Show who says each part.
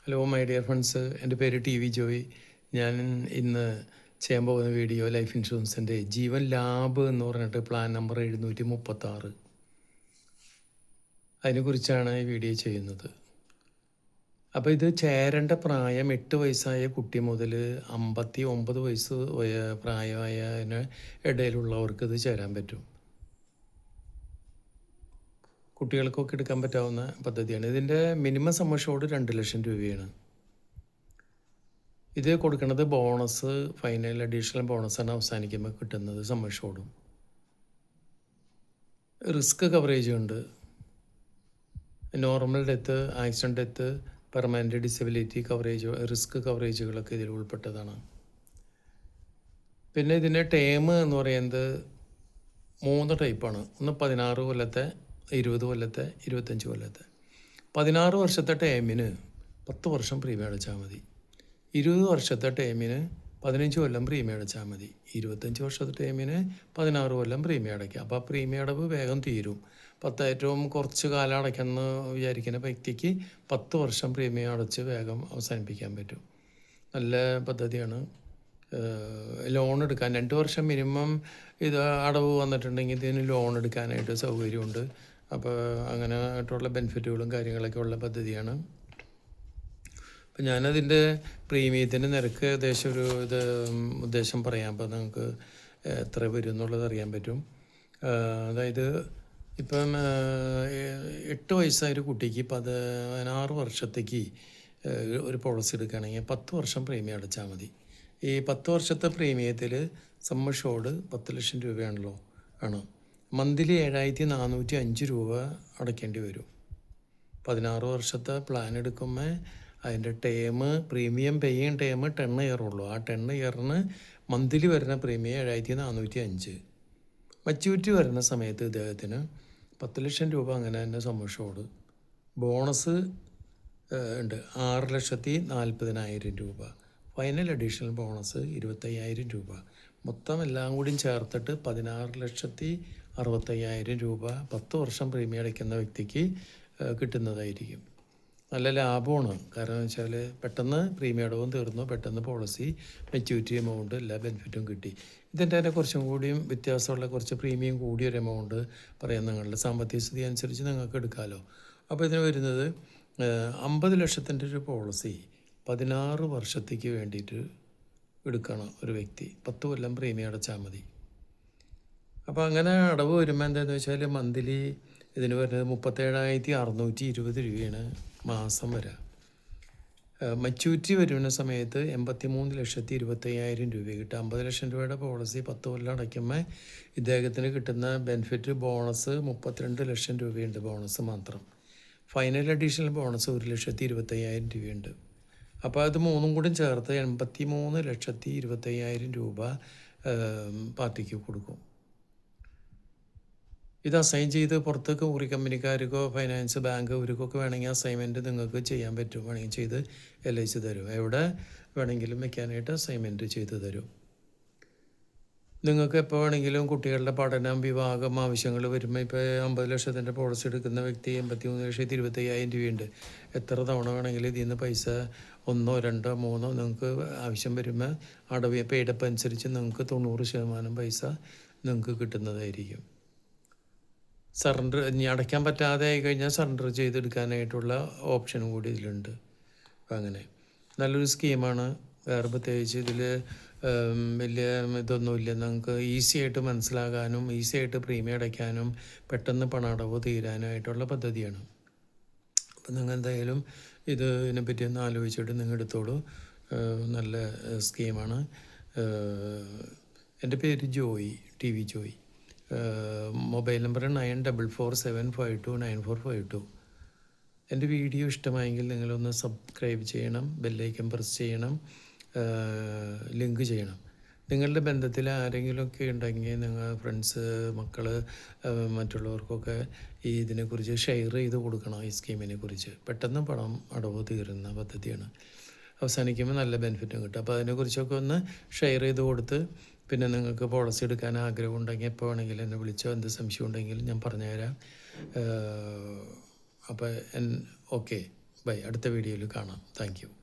Speaker 1: Hello my dear friends, എൻ്റെ പേര് T V Joy. ഞാൻ ഇന്ന് ചെയ്യാൻ പോകുന്ന വീഡിയോ ലൈഫ് ഇൻഷുറൻസിൻ്റെ ജീവൻ ലാഭ് എന്ന് പറഞ്ഞിട്ട് പ്ലാൻ നമ്പർ 736 അതിനെക്കുറിച്ചാണ് ഈ വീഡിയോ ചെയ്യുന്നത്. അപ്പോൾ ഇത് ചേരേണ്ട പ്രായം 8 വയസ്സായ കുട്ടി മുതൽ 59 വയസ്സ് പ്രായമായതിന് ഇടയിലുള്ളവർക്ക് ഇത് ചേരാൻ പറ്റും. കുട്ടികൾക്കൊക്കെ എടുക്കാൻ പറ്റാവുന്ന പദ്ധതിയാണ്. ഇതിൻ്റെ മിനിമം സം അഷ്യൂർഡ് 2 ലക്ഷം രൂപയാണ്. ഇത് കൊടുക്കുന്നത് ബോണസ്, ഫൈനൽ അഡീഷണൽ ബോണസാണ് അവസാനിക്കുമ്പോൾ കിട്ടുന്നത്. സം അഷ്യൂർഡും റിസ്ക് കവറേജ് ഉണ്ട്. Normal death, accident death, permanent disability coverage, risk കവറേജുകളൊക്കെ ഇതിൽ ഉൾപ്പെട്ടതാണ്. പിന്നെ ഇതിൻ്റെ ടേം എന്ന് പറയുന്നത് 3 ടൈപ്പാണ്. ഒന്ന് 16 കൊല്ലത്തെ, 20 കൊല്ലത്തെ, 25 കൊല്ലത്തെ. 16 വർഷത്തെ ടേമിന് 10 വർഷം പ്രീമിയം അടച്ചാൽ മതി. 20 വർഷത്തെ ടേമിന് 15 കൊല്ലം പ്രീമിയം അടച്ചാൽ മതി. 25 വർഷത്തെ ടേമിന് 16 കൊല്ലം പ്രീമിയം അടയ്ക്കുക. അപ്പോൾ ആ പ്രീമിയം അടവ് വേഗം തീരും. ഏറ്റവും കുറച്ച് കാലം അടയ്ക്കാമെന്ന് വിചാരിക്കുന്ന വ്യക്തിക്ക് 10 വർഷം പ്രീമിയം അടച്ച് വേഗം അവസാനിപ്പിക്കാൻ പറ്റും. നല്ല പദ്ധതിയാണ്. ലോൺ എടുക്കാൻ 2 വർഷം മിനിമം ഇത് അടവ് വന്നിട്ടുണ്ടെങ്കിൽ ഇതിന് ലോൺ എടുക്കാനായിട്ട് സൗകര്യമുണ്ട്. അപ്പോൾ അങ്ങനെ ആയിട്ടുള്ള ബെനിഫിറ്റുകളും കാര്യങ്ങളൊക്കെ ഉള്ള പദ്ധതിയാണ്. അപ്പം ഞാനതിൻ്റെ പ്രീമിയത്തിൻ്റെ നിരക്ക് ഏകദേശം ഉദ്ദേശം പറയാം. അപ്പോൾ നമുക്ക് എത്ര വരും എന്നുള്ളത് അറിയാൻ പറ്റും. അതായത് ഇപ്പം 8 വയസ്സായൊരു കുട്ടിക്ക് 16 വർഷത്തേക്ക് ഒരു പോളിസി എടുക്കുകയാണെങ്കിൽ 10 വർഷം പ്രീമിയം അടച്ചാൽ മതി. ഈ 10 വർഷത്തെ പ്രീമിയത്തിൽ സം അഷ്യൂർഡ് 10 ലക്ഷം രൂപയാണല്ലോ ആണ്. മന്ത്ലി 7405 രൂപ അടയ്ക്കേണ്ടി വരും. 16 വർഷത്തെ പ്ലാൻ എടുക്കുമ്പോൾ അതിൻ്റെ term, premium paying term 10 year ഉള്ളൂ. ആ 10 ഇയറിന് മന്ത്ലി വരുന്ന പ്രീമിയം 7405. മച്യൂരിറ്റി വരുന്ന സമയത്ത് ഇദ്ദേഹത്തിന് 10 ലക്ഷം രൂപ അങ്ങനെ തന്നെ സം അഷ്യൂർഡ്. ബോണസ് ഉണ്ട് 6,40,000 രൂപ. ഫൈനൽ അഡീഷണൽ ബോണസ് 25,000 രൂപ. മൊത്തം എല്ലാം കൂടിയും ചേർത്തിട്ട് 16,65,000 രൂപ 10 വർഷം പ്രീമിയം അടയ്ക്കുന്ന വ്യക്തിക്ക് കിട്ടുന്നതായിരിക്കും. നല്ല ലാഭമാണ്. കാരണം എന്ന് വെച്ചാൽ പെട്ടെന്ന് പ്രീമിയം അടവും തീർന്നു, പെട്ടെന്ന് പോളിസി മെച്യൂരിറ്റി എമൗണ്ട് എല്ലാ ബെനിഫിറ്റും കിട്ടി. ഇതിൻ്റെ തന്നെ കുറച്ചും കൂടിയും വ്യത്യാസമുള്ള കുറച്ച് പ്രീമിയം കൂടിയൊരു എമൗണ്ട് പറയാം. നിങ്ങളുടെ സാമ്പത്തിക സ്ഥിതി അനുസരിച്ച് നിങ്ങൾക്ക് എടുക്കാമല്ലോ. അപ്പോൾ ഇതിന് വരുന്നത് 50 ലക്ഷത്തിൻ്റെ ഒരു പോളിസി 16 വർഷത്തേക്ക് വേണ്ടിയിട്ട് എടുക്കണം ഒരു വ്യക്തി. 10 കൊല്ലം പ്രീമിയം അടച്ചാൽ മതി. അപ്പോൾ അങ്ങനെ അടവ് വരുമ്പോൾ എന്താണെന്ന് വെച്ചാൽ മന്ത്ലി ഇതിന് വരുന്നത് 37,620 രൂപയാണ് മാസം വരെ. മച്യൂരിറ്റി വരുന്ന സമയത്ത് 83,25,000 രൂപ കിട്ടും. 50 ലക്ഷം രൂപയുടെ പോളിസി 10 കൊല്ലം അടയ്ക്കുമ്പോൾ ഇദ്ദേഹത്തിന് കിട്ടുന്ന ബെനിഫിറ്റ് ബോണസ് 32 ലക്ഷം രൂപയുണ്ട്. ബോണസ് മാത്രം. ഫൈനൽ അഡീഷണൽ ബോണസ് 1,25,000 രൂപയുണ്ട്. അപ്പോൾ അത് മൂന്നും കൂടി ചേർത്ത് 83,25,000 രൂപ പാർട്ടിക്ക് കൊടുക്കും. ഇത് അസൈൻ ചെയ്ത് പുറത്തേക്ക് ഊറി കമ്പനിക്കാർക്കോ ഫൈനാൻസ് ബാങ്ക് ഇവർക്കൊക്കെ വേണമെങ്കിൽ അസൈൻമെൻറ്റ് നിങ്ങൾക്ക് ചെയ്യാൻ പറ്റും. വേണമെങ്കിൽ ചെയ്ത് LIC തരും. എവിടെ വേണമെങ്കിലും വെക്കാനായിട്ട് അസൈൻമെൻറ്റ് ചെയ്ത് തരും. നിങ്ങൾക്ക് എപ്പോൾ വേണമെങ്കിലും കുട്ടികളുടെ പഠനം, വിവാഹം ആവശ്യങ്ങൾ വരുമ്പോൾ ഇപ്പോൾ 50 ലക്ഷത്തിൻ്റെ പോളിസി എടുക്കുന്ന വ്യക്തി 83,25,000 രൂപയുണ്ട്. എത്ര തവണ വേണമെങ്കിലും ഇതിൽ നിന്ന് പൈസ 1, 2, 3 നിങ്ങൾക്ക് ആവശ്യം വരുമ്പോൾ അടവ് പെയ്ഡപ്പ് അനുസരിച്ച് നിങ്ങൾക്ക് 90% പൈസ നിങ്ങൾക്ക് കിട്ടുന്നതായിരിക്കും. സറണ്ടർ ഇനി അടയ്ക്കാൻ പറ്റാതെ ആയി കഴിഞ്ഞാൽ സറണ്ടർ ചെയ്തെടുക്കാനായിട്ടുള്ള ഓപ്ഷനും കൂടി ഇതിലുണ്ട്. അപ്പം അങ്ങനെ നല്ലൊരു സ്കീമാണ്. വേറെ പ്രത്യേകിച്ച് ഇതിൽ വലിയ ഇതൊന്നുമില്ല. നിങ്ങൾക്ക് ഈസി ആയിട്ട് മനസ്സിലാകാനും ഈസി ആയിട്ട് പ്രീമിയം അടയ്ക്കാനും പെട്ടെന്ന് പണടവ് തീരാനായിട്ടുള്ള പദ്ധതിയാണ്. അപ്പം നിങ്ങൾ എന്തായാലും ഇതിനെപ്പറ്റി ഒന്ന് ആലോചിച്ചിട്ട് നിങ്ങൾ എടുത്തോളൂ. നല്ല സ്കീമാണ്. എൻ്റെ പേര് Joy, T V Joy. Mobile number 9447529452. എൻ്റെ വീഡിയോ ഇഷ്ടമായെങ്കിൽ നിങ്ങളൊന്ന് സബ്സ്ക്രൈബ് ചെയ്യണം, ബെല്ലൈക്കൺ പ്രസ് ചെയ്യണം, ലിങ്ക് ചെയ്യണം. നിങ്ങളുടെ ബന്ധത്തിൽ ആരെങ്കിലുമൊക്കെ ഉണ്ടെങ്കിൽ നിങ്ങൾ ഫ്രണ്ട്സ്, മക്കൾ, മറ്റുള്ളവർക്കൊക്കെ ഇതിനെക്കുറിച്ച് ഷെയർ ചെയ്ത് കൊടുക്കണം. ഈ സ്കീമിനെ കുറിച്ച് പെട്ടെന്ന് പണം അടവ് തീരുന്ന പദ്ധതിയാണ്. അവസാനിക്കുമ്പോൾ നല്ല ബെനിഫിറ്റും കിട്ടും. അപ്പോൾ അതിനെക്കുറിച്ചൊക്കെ ഒന്ന് ഷെയർ ചെയ്ത് കൊടുത്ത്, പിന്നെ നിങ്ങൾക്ക് പോളിസി എടുക്കാൻ ആഗ്രഹം ഉണ്ടെങ്കിൽ എപ്പോൾ വേണമെങ്കിലും എന്നെ വിളിച്ചോ. എന്ത് സംശയം ഉണ്ടെങ്കിലും ഞാൻ പറഞ്ഞുതരാം. അപ്പോൾ ഓക്കെ, ബൈ. അടുത്ത വീഡിയോയിൽ കാണാം. Thank you.